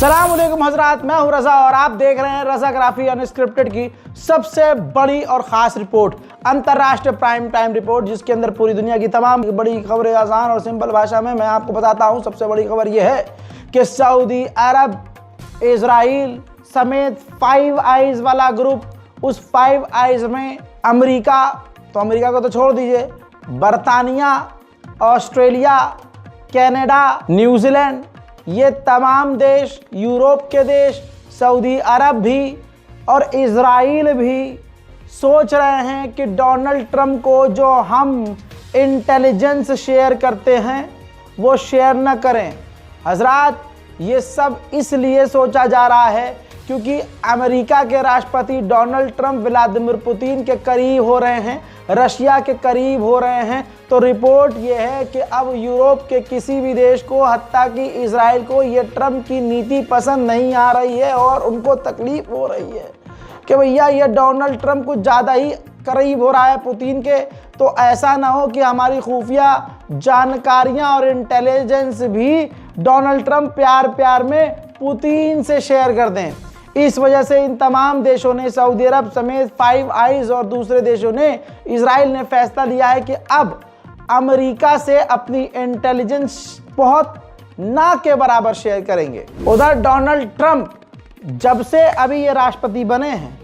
अस्सलामुअलैकुम हजरात, मैं हूं रजा और आप देख रहे हैं रजाग्राफी अनस्क्रिप्टेड की सबसे बड़ी और ख़ास रिपोर्ट, अंतर्राष्ट्रीय प्राइम टाइम रिपोर्ट, जिसके अंदर पूरी दुनिया की तमाम बड़ी खबरें आसान और सिंपल भाषा में मैं आपको बताता हूं। सबसे बड़ी खबर यह है कि सऊदी अरब, इजराइल समेत 5 आइज़ वाला ग्रुप, उस 5 आइज़ में अमेरिका, तो अमेरिका को तो छोड़ दीजिए, बरतानिया, ऑस्ट्रेलिया, कनाडा, न्यूजीलैंड, ये तमाम देश, यूरोप के देश, सऊदी अरब भी और इजराइल भी सोच रहे हैं कि डोनाल्ड ट्रंप को जो हम इंटेलिजेंस शेयर करते हैं वो शेयर न करें। हजरात, ये सब इसलिए सोचा जा रहा है क्योंकि अमेरिका के राष्ट्रपति डोनाल्ड ट्रंप व्लादिमीर पुतिन के करीब हो रहे हैं, रशिया के करीब हो रहे हैं। तो रिपोर्ट ये है कि अब यूरोप के किसी भी देश को, हत्ता कि इजराइल को, ये ट्रंप की नीति पसंद नहीं आ रही है और उनको तकलीफ हो रही है कि भैया ये डोनाल्ड ट्रंप कुछ ज़्यादा ही करीब हो रहा है पुतिन के। तो ऐसा ना हो कि हमारी खुफिया जानकारियां और इंटेलिजेंस भी डोनाल्ड ट्रंप प्यार प्यार में पुतिन से शेयर कर दें। इस वजह से इन तमाम देशों ने, सऊदी अरब समेत 5 आइज़ और दूसरे देशों ने, इजराइल ने फैसला लिया है कि अब अमेरिका से अपनी इंटेलिजेंस बहुत ना के बराबर शेयर करेंगे। उधर डोनाल्ड ट्रंप जब से अभी ये राष्ट्रपति बने हैं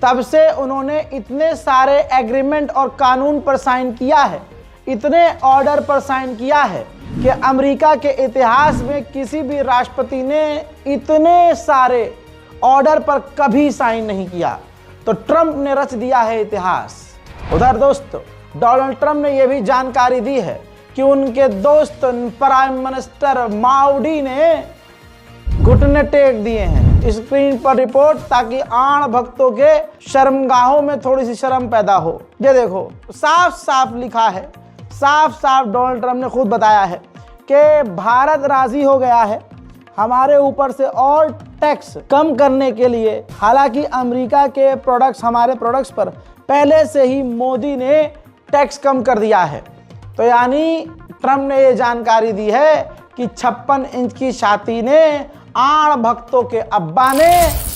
तब से उन्होंने इतने सारे एग्रीमेंट और कानून पर साइन किया है, इतने ऑर्डर पर साइन किया है कि अमेरिका के इतिहास में किसी भी राष्ट्रपति ने इतने सारे ऑर्डर पर कभी साइन नहीं किया। तो ट्रंप ने रच दिया है इतिहास। उधर दोस्तों, डोनाल्ड ट्रंप ने यह भी जानकारी दी है कि उनके दोस्त प्राइम मिनिस्टर माउडी ने घुटने टेक दिए हैं। स्क्रीन पर रिपोर्ट, ताकि आण भक्तों के शर्मगाहों में थोड़ी सी शर्म पैदा हो। ये देखो, साफ साफ लिखा है, साफ साफ डोनाल्ड ट्रंप ने खुद बताया है कि भारत राजी हो गया है हमारे ऊपर से और टैक्स कम करने के लिए। हालांकि अमेरिका के प्रोडक्ट्स, हमारे प्रोडक्ट्स पर पहले से ही मोदी ने टैक्स कम कर दिया है। तो यानी ट्रंप ने ये जानकारी दी है कि 56 इंच की छाती ने, आण भक्तों के अब्बा ने,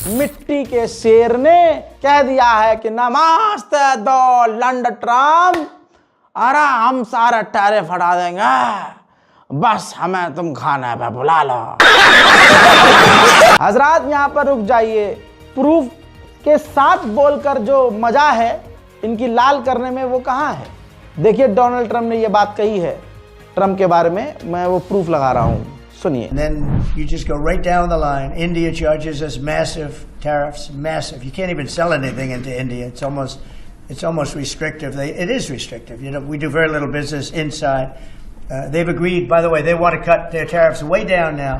मिट्टी के शेर ने कह दिया है कि नमस्ते डोनाल्ड ट्रंप, अरे हम सारा टैरिफ हटा देंगे, बस हमें तुम खाने पे बुला लो। हजरात, यहाँ पर रुक जाइए। प्रूफ के साथ बोलकर जो मजा है इनकी लाल करने में, वो कहाँ है? देखिए, डोनाल्ड ट्रंप ने ये बात कही है ट्रंप के बारे में, मैं वो प्रूफ लगा रहा हूँ, सुनिए। Then you just go right down the line. India charges us massive tariffs, massive. You can't even sell anything into India. It's almost restrictive. It is restrictive. You know, we do very little business inside. They've agreed, by the way, they want to cut their tariffs way down now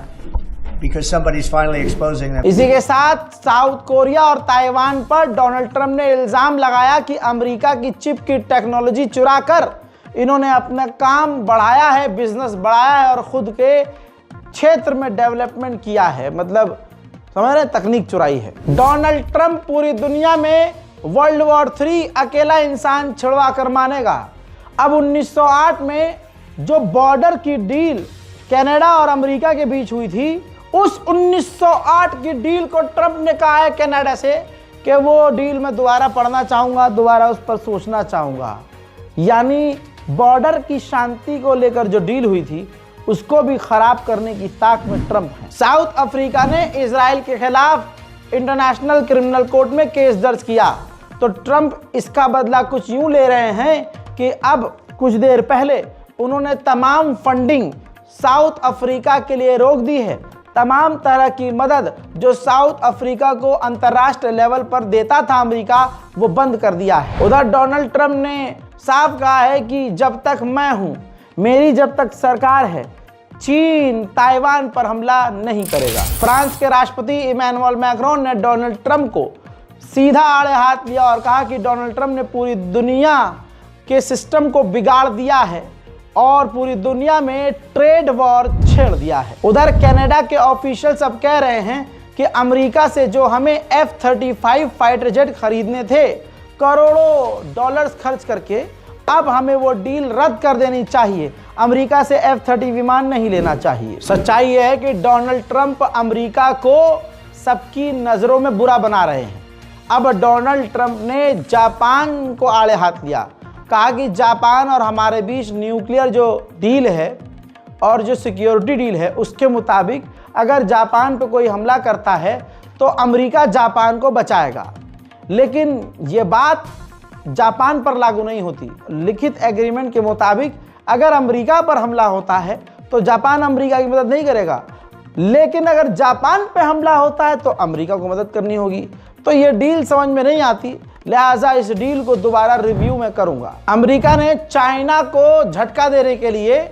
because somebody's finally exposing them. इसी के साथ south Korea और Taiwan पर Donald Trump ने इल्जाम लगाया कि America की चिप की टेक्नोलॉजी चुरा कर इन्होंने अपना काम बढ़ाया है, बिजनेस बढ़ाया है और खुद के क्षेत्र में डेवलपमेंट किया है। मतलब समझ रहे, तकनीक चुराई है। डोनाल्ड ट्रंप पूरी दुनिया में वर्ल्ड वॉर 3 अकेला इंसान छिड़वा कर मानेगा। अब 1908 में जो बॉर्डर की डील कनाडा और अमेरिका के बीच हुई थी, उस 1908 की डील को ट्रंप ने कहा है कनाडा से कि वो डील मैं दोबारा पढ़ना चाहूँगा, दोबारा उस पर सोचना चाहूँगा। यानी बॉर्डर की शांति को लेकर जो डील हुई थी उसको भी खराब करने की ताक में ट्रंप है। साउथ अफ्रीका ने इजराइल के खिलाफ इंटरनेशनल क्रिमिनल कोर्ट में केस दर्ज किया। तो ट्रंप इसका बदला कुछ यूं ले रहे हैं कि अब कुछ देर पहले उन्होंने तमाम फंडिंग साउथ अफ्रीका के लिए रोक दी है। तमाम तरह की मदद जो साउथ अफ्रीका को अंतर्राष्ट्रीय लेवल पर देता था अमेरिका, वो बंद कर दिया है। उधर डोनाल्ड ट्रंप ने साफ कहा है कि जब तक मैं हूं, मेरी जब तक सरकार है, चीन ताइवान पर हमला नहीं करेगा। फ्रांस के राष्ट्रपति इमैनुअल मैक्रोन ने डोनाल्ड ट्रंप को सीधा आड़े हाथ लिया और कहा कि डोनाल्ड ट्रंप ने पूरी दुनिया के सिस्टम को बिगाड़ दिया है और पूरी दुनिया में ट्रेड वॉर छेड़ दिया है। उधर कनाडा के ऑफिशियल्स अब कह रहे हैं कि अमेरिका से जो हमें F-35 फाइटर जेट खरीदने थे करोड़ों डॉलर्स खर्च करके, अब हमें वो डील रद्द कर देनी चाहिए। अमेरिका से F-30 विमान नहीं लेना चाहिए। सच्चाई यह है कि डोनाल्ड ट्रंप अमेरिका को सबकी नज़रों में बुरा बना रहे हैं। अब डोनाल्ड ट्रंप ने जापान को आड़े हाथ लिया, कहा कि जापान और हमारे बीच न्यूक्लियर जो डील है और जो सिक्योरिटी डील है उसके मुताबिक अगर जापान पर कोई हमला करता है तो अमेरिका जापान को बचाएगा। लेकिन ये बात जापान पर लागू नहीं होती। लिखित एग्रीमेंट के मुताबिक अगर अमेरिका पर हमला होता है तो जापान अमेरिका की मदद नहीं करेगा, लेकिन अगर जापान पे हमला होता है तो अमेरिका को मदद करनी होगी। तो ये डील समझ में नहीं आती, लिहाजा इस डील को दोबारा रिव्यू में करूंगा। अमेरिका ने चाइना को झटका देने के लिए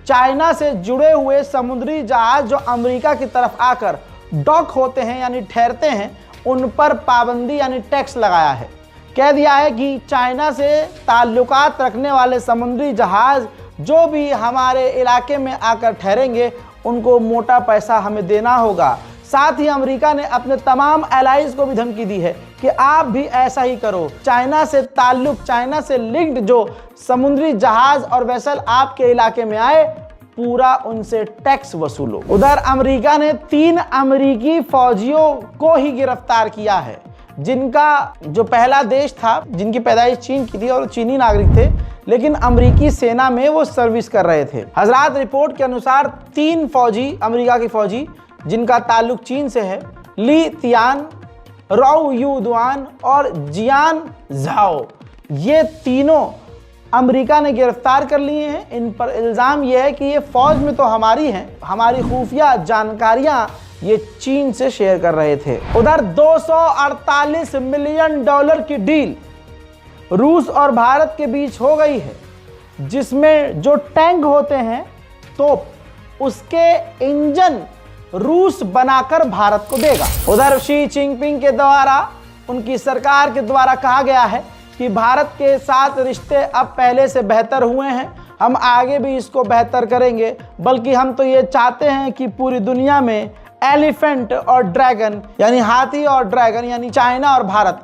चाइना से जुड़े हुए समुद्री जहाज जो अमेरिका की तरफ आकर डॉक होते हैं यानी ठहरते हैं उन पर पाबंदी यानी टैक्स लगाया है। कह दिया है कि चाइना से ताल्लुकात रखने वाले समुद्री जहाज जो भी हमारे इलाके में आकर ठहरेंगे उनको मोटा पैसा हमें देना होगा। साथ ही अमेरिका ने अपने तमाम एलाइज को भी धमकी दी है कि आप भी ऐसा ही करो। चाइना से ताल्लुक, चाइना से लिंक्ड जो समुद्री जहाज और वेसल आपके इलाके में आए पूरा उनसे टैक्स वसूलो। उधर अमेरिका ने 3 अमेरिकी फौजियों को ही गिरफ्तार किया है, जिनका जो पहला देश था, जिनकी पैदाइश चीन की थी और चीनी नागरिक थे, लेकिन अमेरिकी सेना में वो सर्विस कर रहे थे। हजरात, रिपोर्ट के अनुसार 3 फौजी, अमेरिका के फौजी जिनका ताल्लुक चीन से है, ली तियान, राउ यू दुआन और जियान झाओ, ये तीनों अमेरिका ने गिरफ्तार कर लिए हैं। इन पर इल्ज़ाम यह है कि ये फौज में तो हमारी हैं, हमारी खुफिया जानकारियां ये चीन से शेयर कर रहे थे। उधर $248 मिलियन की डील रूस और भारत के बीच हो गई है, जिसमें जो टैंक होते हैं तोप, उसके इंजन रूस बनाकर भारत को देगा। उधर शी जिनपिंग के द्वारा, उनकी सरकार के द्वारा कहा गया है कि भारत के साथ रिश्ते अब पहले से बेहतर हुए हैं, हम आगे भी इसको बेहतर करेंगे, बल्कि हम तो ये चाहते हैं कि पूरी दुनिया में एलिफेंट और ड्रैगन यानी हाथी और ड्रैगन यानी चाइना और भारत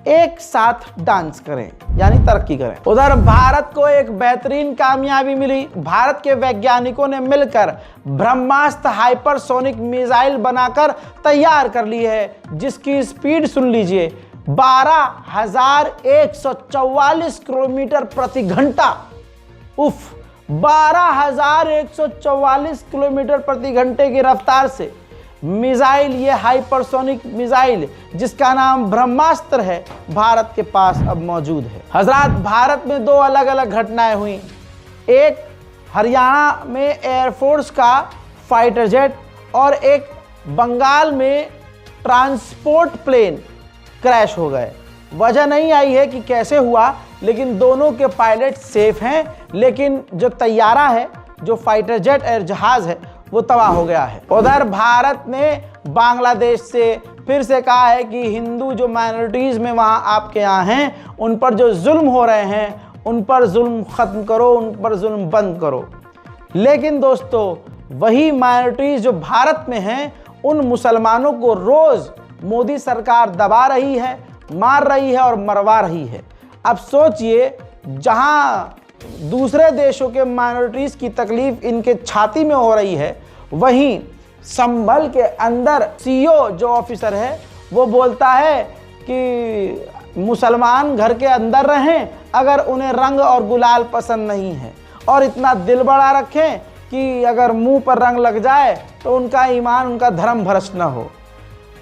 एक साथ डांस करें यानी तरक्की करें। उधर भारत को एक बेहतरीन कामयाबी मिली। भारत के वैज्ञानिकों ने मिलकर ब्रह्मास्त्र हाइपरसोनिक मिसाइल बनाकर तैयार कर ली है, जिसकी स्पीड सुन लीजिए 12,144 किलोमीटर प्रति घंटा। उफ, 12,144 किलोमीटर प्रति घंटे की रफ्तार से मिसाइल, ये हाइपरसोनिक मिसाइल जिसका नाम ब्रह्मास्त्र है, भारत के पास अब मौजूद है। हजरात, भारत में 2 अलग अलग घटनाएं हुई। एक हरियाणा में एयरफोर्स का फाइटर जेट और एक बंगाल में ट्रांसपोर्ट प्लेन क्रैश हो गए। वजह नहीं आई है कि कैसे हुआ, लेकिन दोनों के पायलट सेफ हैं, लेकिन जो तैयारा है, जो फाइटर जेट एयर जहाज है, वो तबाह हो गया है। उधर भारत ने बांग्लादेश से फिर से कहा है कि हिंदू जो माइनॉरिटीज़ में वहाँ आपके यहाँ हैं, उन पर जो जुल्म हो रहे हैं, उन पर जुल्म ख़त्म करो, उन पर जुल्म बंद करो। लेकिन दोस्तों, वही माइनॉरिटीज़ जो भारत में हैं, उन मुसलमानों को रोज़ मोदी सरकार दबा रही है, मार रही है और मरवा रही है। अब सोचिए, जहाँ दूसरे देशों के माइनॉरिटीज़ की तकलीफ इनके छाती में हो रही है, वहीं संभल के अंदर सीओ जो ऑफिसर है वो बोलता है कि मुसलमान घर के अंदर रहें अगर उन्हें रंग और गुलाल पसंद नहीं है, और इतना दिल बड़ा रखें कि अगर मुंह पर रंग लग जाए तो उनका ईमान, उनका धर्म भ्रष्ट न हो।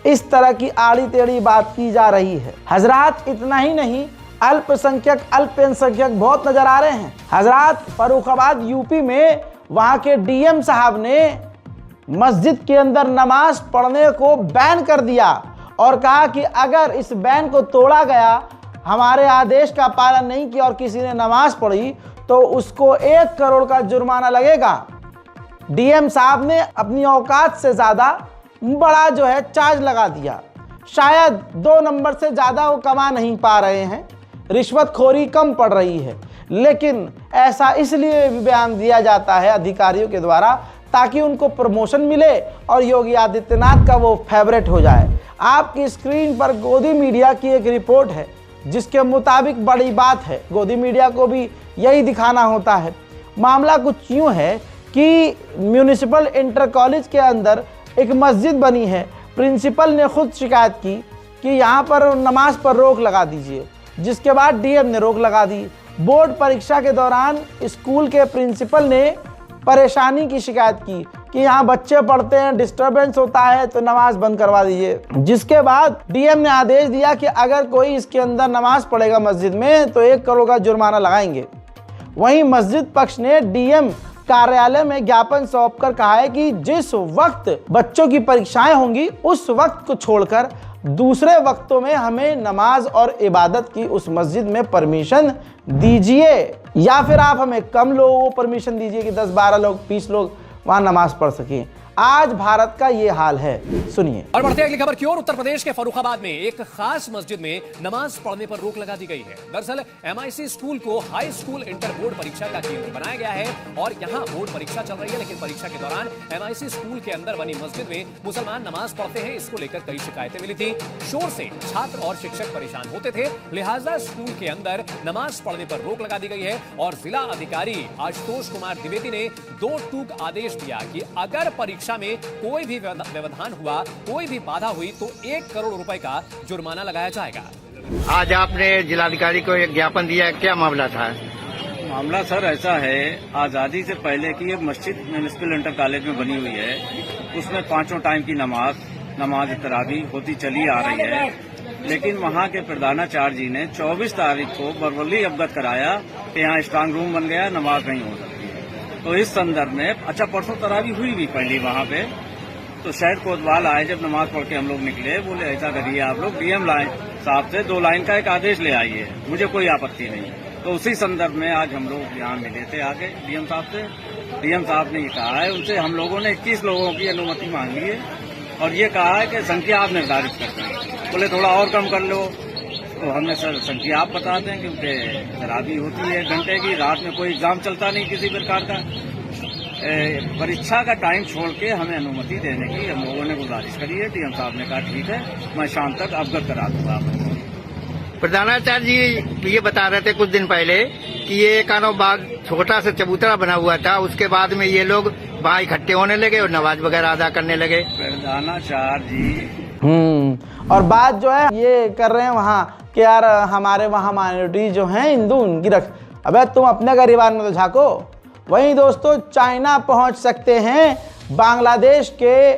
इस तरह की आड़ी टेढ़ी बात की जा रही है। हजरात, इतना ही नहीं, अल्पसंख्यक बहुत नजर आ रहे हैं। हजरात, फर्रुखाबाद यूपी में वहाँ के डीएम साहब ने मस्जिद के अंदर नमाज पढ़ने को बैन कर दिया और कहा कि अगर इस बैन को तोड़ा गया, हमारे आदेश का पालन नहीं किया और किसी ने नमाज पढ़ी तो उसको 1 करोड़ का जुर्माना लगेगा। डीएम साहब ने अपनी औकात से ज़्यादा बड़ा जो है चार्ज लगा दिया। शायद 2 नंबर से ज़्यादा वो कमा नहीं पा रहे हैं, रिश्वतखोरी कम पड़ रही है, लेकिन ऐसा इसलिए भी बयान दिया जाता है अधिकारियों के द्वारा ताकि उनको प्रमोशन मिले और योगी आदित्यनाथ का वो फेवरेट हो जाए। आपकी स्क्रीन पर गोदी मीडिया की एक रिपोर्ट है जिसके मुताबिक बड़ी बात है, गोदी मीडिया को भी यही दिखाना होता है। मामला कुछ यूँ है कि म्यूनिसिपल इंटर कॉलेज के अंदर एक मस्जिद बनी है। प्रिंसिपल ने खुद शिकायत की कि यहाँ पर नमाज पर रोक लगा दीजिए, जिसके बाद डीएम ने रोक लगा दी। बोर्ड परीक्षा के दौरान स्कूल के प्रिंसिपल ने परेशानी की शिकायत की कि यहाँ बच्चे पढ़ते हैं, डिस्टरबेंस होता है, तो नमाज बंद करवा दीजिए। जिसके बाद डीएम ने आदेश दिया कि अगर कोई इसके अंदर नमाज पढ़ेगा मस्जिद में तो 1 करोड़ का जुर्माना लगाएंगे। वहीं मस्जिद पक्ष ने डीएम कार्यालय में ज्ञापन सौंपकर कहा है कि जिस वक्त बच्चों की परीक्षाएं होंगी उस वक्त को छोड़कर दूसरे वक्तों में हमें नमाज और इबादत की उस मस्जिद में परमिशन दीजिए, या फिर आप हमें कम लोगों को परमिशन दीजिए कि 10-12 लोग 20 लोग वहां नमाज पढ़ सकें। आज भारत का ये हाल है, सुनिए। और बढ़ते अगली खबर की ओर। उत्तर प्रदेश के फर्रुखाबाद में एक खास मस्जिद में नमाज पढ़ने पर रोक लगा दी गई है। दरअसल एमआईसी स्कूल को हाई स्कूल इंटर बोर्ड परीक्षा का केंद्र बनाया गया है और यहां बोर्ड परीक्षा चल रही है, लेकिन परीक्षा के दौरान एमआईसी स्कूल के अंदर बनी मस्जिद में मुसलमान नमाज पढ़ते हैं। इसको लेकर कई शिकायतें मिली थी। शोर से छात्र और शिक्षक परेशान होते थे, लिहाजा स्कूल के अंदर नमाज पढ़ने पर रोक लगा दी गई है। और जिला अधिकारी आशुतोष कुमार द्विवेदी ने 2 टूक आदेश दिया कि अगर परीक्षा में कोई भी व्यवधान हुआ, कोई भी बाधा हुई तो 1 करोड़ रुपए का जुर्माना लगाया जाएगा। आज आपने जिलाधिकारी को एक ज्ञापन दिया, क्या मामला था? मामला सर ऐसा है, आजादी से पहले की एक मस्जिद म्यूनिसिपल इंटर कॉलेज में बनी हुई है। उसमें 5 टाइम की नमाज तरावी होती चली आ रही है, लेकिन वहाँ के प्रधानाचार्य जी ने 24 तारीख को बरवली अवगत कराया कि यहाँ स्ट्रांग रूम बन गया, नमाज नहीं हो सकती। तो इस संदर्भ में अच्छा परसों तरावी हुई भी पहली वहाँ पे, तो शहर कोतवाल आए, जब नमाज पढ़ के हम लोग निकले, बोले ऐसा करिए आप लोग डीएम साहब से 2 लाइन का एक आदेश ले आइए, मुझे कोई आपत्ति नहीं। तो उसी संदर्भ में आज हम लोग यहाँ मिले थे आगे डीएम साहब से। डीएम साहब ने ये कहा है, उनसे हम लोगों ने 21 लोगों की अनुमति मांगी है और ये कहा है कि संख्या आप निर्धारित करते हैं। बोले थोड़ा और कम कर लो, तो हमने सर संख्या आप बताते हैं, क्योंकि तरावी होती है 1 घंटे की, रात में कोई एग्जाम चलता नहीं किसी प्रकार का। परीक्षा का टाइम छोड़ के हमें अनुमति देने की हम लोगों ने गुजारिश करी है। डीएम साहब ने कहा ठीक है, मैं शाम तक अवगत करा दूंगा आपको। प्रधानाचार्य जी ये बता रहे थे कुछ दिन पहले कि ये कानो बाग छोटा सा चबूतरा बना हुआ था, उसके बाद में ये लोग वहाँ इकट्ठे होने लगे और नमाज वगैरह अदा करने लगे। प्रधानाचार्य जी और बात जो है ये कर रहे हैं वहाँ कि यार हमारे वहाँ माइनॉरिटी जो हैं हिंदू, उनकी रख। अबे तुम अपने गरीबान में तो झाँको। वहीं दोस्तों चाइना पहुँच सकते हैं बांग्लादेश के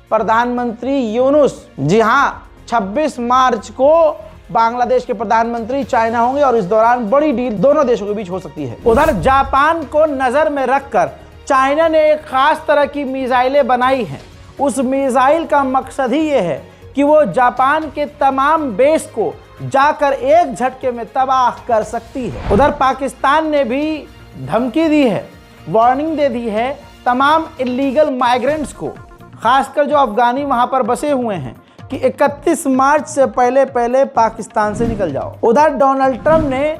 प्रधानमंत्री यूनुस। जी हाँ, 26 मार्च को बांग्लादेश के प्रधानमंत्री चाइना होंगे और इस दौरान बड़ी डील दोनों देशों के बीच हो सकती है। उधर जापान को नजर में रखकर चाइना ने एक खास तरह की मिसाइलें बनाई हैं। उस मिसाइल का मकसद ही ये है कि वो जापान के तमाम बेस को जाकर एक झटके में तबाह कर सकती है। उधर पाकिस्तान ने भी धमकी दी है, वार्निंग दे दी है तमाम इलीगल माइग्रेंट्स को, खासकर जो अफगानी वहां पर बसे हुए हैं, कि 31 मार्च से पहले पाकिस्तान से निकल जाओ। उधर डोनाल्ड ट्रंप ने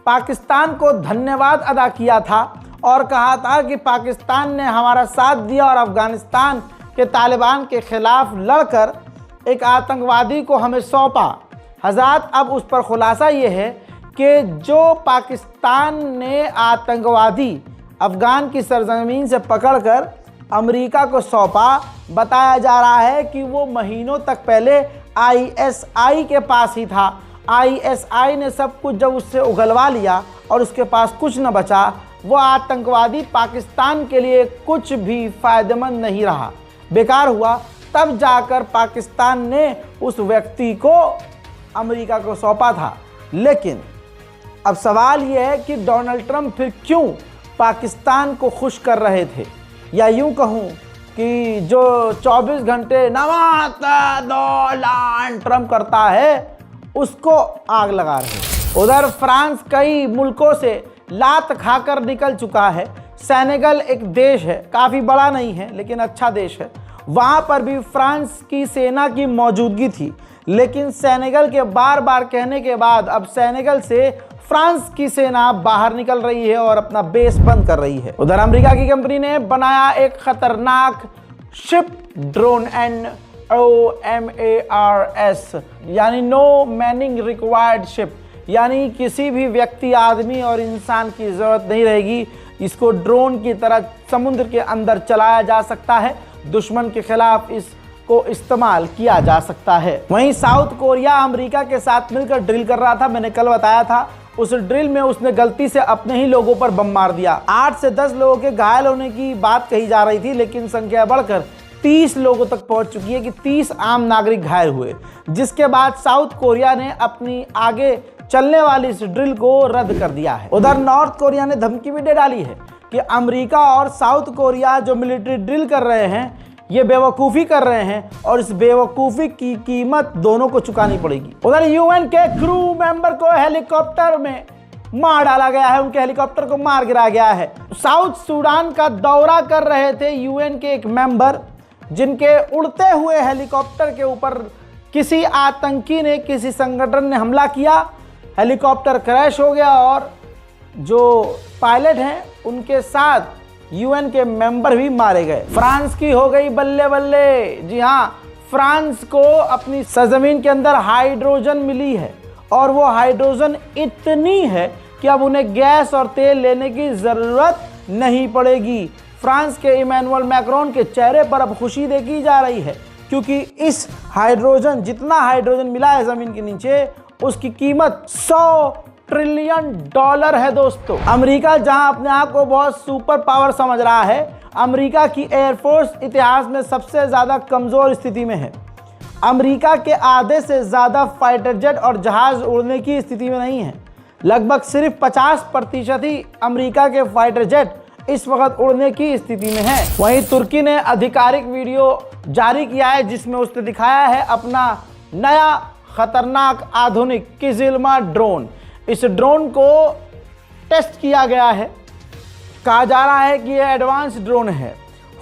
पाकिस्तान को धन्यवाद अदा किया था और कहा था कि पाकिस्तान ने हमारा साथ दिया और अफगानिस्तान के तालिबान के खिलाफ लड़कर एक आतंकवादी को हमें सौंपा। हज़रात, अब उस पर खुलासा ये है कि जो पाकिस्तान ने आतंकवादी अफगान की सरजमीन से पकड़कर अमेरिका को सौंपा, बताया जा रहा है कि वो महीनों तक पहले आईएसआई के पास ही था। आईएसआई ने सब कुछ जब उससे उगलवा लिया और उसके पास कुछ न बचा, वो आतंकवादी पाकिस्तान के लिए कुछ भी फ़ायदेमंद नहीं रहा, बेकार हुआ। तब जाकर पाकिस्तान ने उस व्यक्ति को अमेरिका को सौंपा था। लेकिन अब सवाल यह है कि डोनाल्ड ट्रंप फिर क्यों पाकिस्तान को खुश कर रहे थे, या यूं कहूं कि जो 24 घंटे डोनाल्ड ट्रंप करता है उसको आग लगा रहे। उधर फ्रांस कई मुल्कों से लात खाकर निकल चुका है। सेनेगल एक देश है, काफ़ी बड़ा नहीं है लेकिन अच्छा देश है। वहाँ पर भी फ्रांस की सेना की मौजूदगी थी, लेकिन सेनेगल के बार बार कहने के बाद अब सेनेगल से फ्रांस की सेना बाहर निकल रही है और अपना बेस बंद कर रही है। उधर अमेरिका की कंपनी ने बनाया एक खतरनाक शिप ड्रोन NOMARS, यानी नो मैनिंग रिक्वायर्ड शिप, यानी किसी भी व्यक्ति, आदमी और इंसान की ज़रूरत नहीं रहेगी। इसको ड्रोन की तरह समुद्र के अंदर चलाया जा सकता है। दुश्मन के खिलाफ इसको इस्तेमाल किया जा सकता है। वहीं साउथ कोरिया अमेरिका के साथ मिलकर ड्रिल कर रहा था। मैंने कल बताया था, उस ड्रिल में उसने गलती से अपने ही लोगों पर बम मार दिया। 8 से 10 लोगों के घायल होने की बात कही जा रही थी, लेकिन संख्या बढ़कर 30 लोगों तक पहुंच चुकी है कि 30 आम नागरिक घायल हुए, जिसके बाद साउथ कोरिया ने अपनी आगे चलने वाली इस ड्रिल को रद्द कर दिया है। उधर नॉर्थ कोरिया ने धमकी भी दे डाली है कि अमेरिका और साउथ कोरिया जो मिलिट्री ड्रिल कर रहे हैं, ये बेवकूफ़ी कर रहे हैं और इस बेवकूफ़ी की कीमत दोनों को चुकानी पड़ेगी। उधर यूएन के क्रू मेंबर को हेलीकॉप्टर में मार डाला गया है, उनके हेलीकॉप्टर को मार गिराया गया है। साउथ सूडान का दौरा कर रहे थे यूएन के एक मेंबर, जिनके उड़ते हुए हेलीकॉप्टर के ऊपर किसी आतंकी ने, किसी संगठन ने हमला किया, हेलीकॉप्टर क्रैश हो गया और जो पायलट हैं उनके साथ यूएन के मेंबर भी मारे गए। फ्रांस की हो गई बल्ले बल्ले। जी हाँ, फ्रांस को अपनी सरजमीन के अंदर हाइड्रोजन मिली है और वो हाइड्रोजन इतनी है कि अब उन्हें गैस और तेल लेने की ज़रूरत नहीं पड़ेगी। फ्रांस के इमैनुअल मैक्रोन के चेहरे पर अब खुशी देखी जा रही है, क्योंकि इस हाइड्रोजन, जितना हाइड्रोजन मिला है ज़मीन के नीचे, उसकी कीमत $100 ट्रिलियन है दोस्तों। अमेरिका जहां अपने आप को बहुत सुपर पावर समझ रहा है, अमेरिका की एयरफोर्स इतिहास में सबसे ज़्यादा कमज़ोर स्थिति में है। अमेरिका के आधे से ज़्यादा फाइटर जेट और जहाज़ उड़ने की स्थिति में नहीं है। लगभग सिर्फ 50% ही अमेरिका के फाइटर जेट इस वक्त उड़ने की स्थिति में है। वहीं तुर्की ने आधिकारिक वीडियो जारी किया है, जिसमें उसने दिखाया है अपना नया खतरनाक आधुनिक किजिल्मा ड्रोन। इस ड्रोन को टेस्ट किया गया है। कहा जा रहा है कि यह एडवांस ड्रोन है।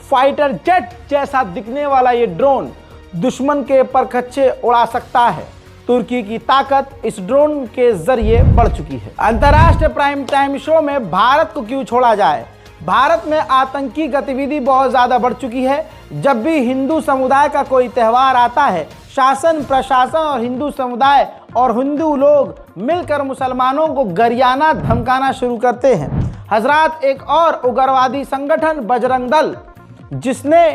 फाइटर जेट जैसा दिखने वाला ये ड्रोन दुश्मन के परखच्चे उड़ा सकता है। तुर्की की ताकत इस ड्रोन के जरिए बढ़ चुकी है। अंतर्राष्ट्रीय प्राइम टाइम शो में भारत को क्यों छोड़ा जाए? भारत में आतंकी गतिविधि बहुत ज़्यादा बढ़ चुकी है। जब भी हिंदू समुदाय का कोई त्यौहार आता है, शासन प्रशासन और हिंदू समुदाय और हिंदू लोग मिलकर मुसलमानों को गरियाना धमकाना शुरू करते हैं। हजरात, एक और उग्रवादी संगठन बजरंग दल, जिसने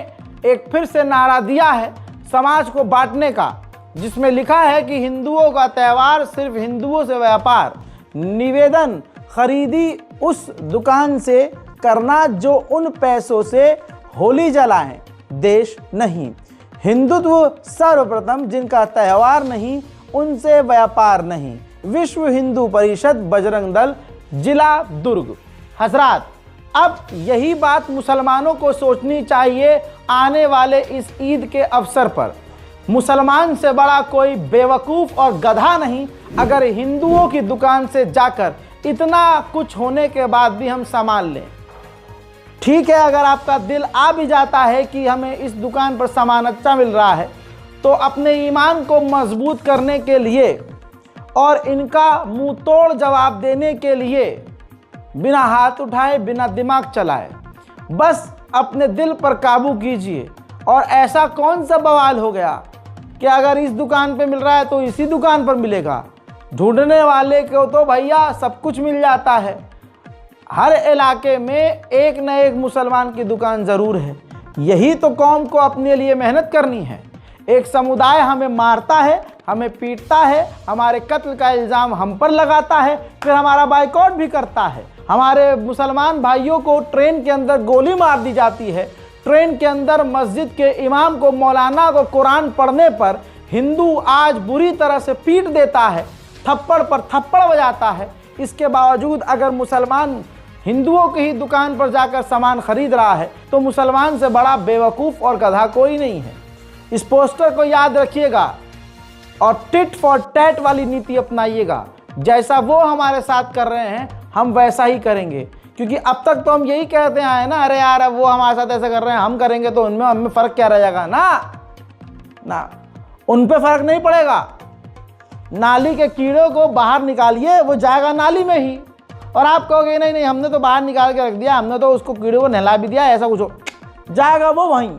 एक फिर से नारा दिया है समाज को बांटने का, जिसमें लिखा है कि हिंदुओं का त्यौहार सिर्फ हिंदुओं से व्यापार, निवेदन खरीदी उस दुकान से करना जो उन पैसों से होली जलाएं, देश नहीं। हिंदुत्व सर्वप्रथम, जिनका त्यौहार नहीं उनसे व्यापार नहीं। विश्व हिंदू परिषद बजरंग दल, जिला दुर्ग। हजरात, अब यही बात मुसलमानों को सोचनी चाहिए आने वाले इस ईद के अवसर पर। मुसलमान से बड़ा कोई बेवकूफ़ और गधा नहीं, अगर हिंदुओं की दुकान से जाकर इतना कुछ होने के बाद भी हम सामान लें। ठीक है, अगर आपका दिल आ भी जाता है कि हमें इस दुकान पर सामान अच्छा मिल रहा है, तो अपने ईमान को मजबूत करने के लिए और इनका मुंह तोड़ जवाब देने के लिए बिना हाथ उठाए, बिना दिमाग चलाए, बस अपने दिल पर काबू कीजिए। और ऐसा कौन सा बवाल हो गया कि अगर इस दुकान पे मिल रहा है तो इसी दुकान पर मिलेगा? ढूंढने वाले को तो भैया सब कुछ मिल जाता है। हर इलाके में एक न एक मुसलमान की दुकान ज़रूर है। यही तो कौम को अपने लिए मेहनत करनी है। एक समुदाय हमें मारता है, हमें पीटता है, हमारे कत्ल का इल्ज़ाम हम पर लगाता है, फिर हमारा बाइकआउट भी करता है। हमारे मुसलमान भाइयों को ट्रेन के अंदर गोली मार दी जाती है। ट्रेन के अंदर मस्जिद के इमाम को, मौलाना को कुरान पढ़ने पर हिंदू आज बुरी तरह से पीट देता है, थप्पड़ पर थप्पड़ बजाता है। इसके बावजूद अगर मुसलमान हिंदुओं की ही दुकान पर जाकर सामान खरीद रहा है, तो मुसलमान से बड़ा बेवकूफ़ और गधा कोई नहीं है। इस पोस्टर को याद रखिएगा और टिट फॉर टैट वाली नीति अपनाइएगा। जैसा वो हमारे साथ कर रहे हैं, हम वैसा ही करेंगे। क्योंकि अब तक तो हम यही कहते आए ना, अरे यार अब वो हमारे साथ ऐसा कर रहे हैं, हम करेंगे तो उनमें हमें फ़र्क क्या रह जाएगा? ना, उन पे फ़र्क नहीं पड़ेगा। नाली के कीड़ों को बाहर निकालिए, वो जाएगा नाली में ही। और आप कहोगे नहीं नहीं, हमने तो बाहर निकाल के रख दिया, हमने तो उसको कीड़ों को नहला भी दिया, ऐसा कुछ हो जाएगा वो वहीं।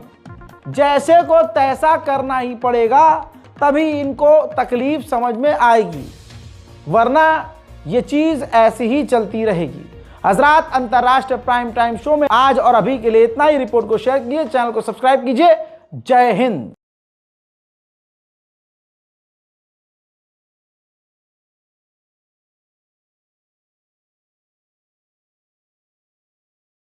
जैसे को तैसा करना ही पड़ेगा, तभी इनको तकलीफ समझ में आएगी, वरना ये चीज़ ऐसी ही चलती रहेगी। हजरात, अंतरराष्ट्रीय प्राइम टाइम शो में आज और अभी के लिए इतना ही। रिपोर्ट को शेयर कीजिए, चैनल को सब्सक्राइब कीजिए। जय हिंद।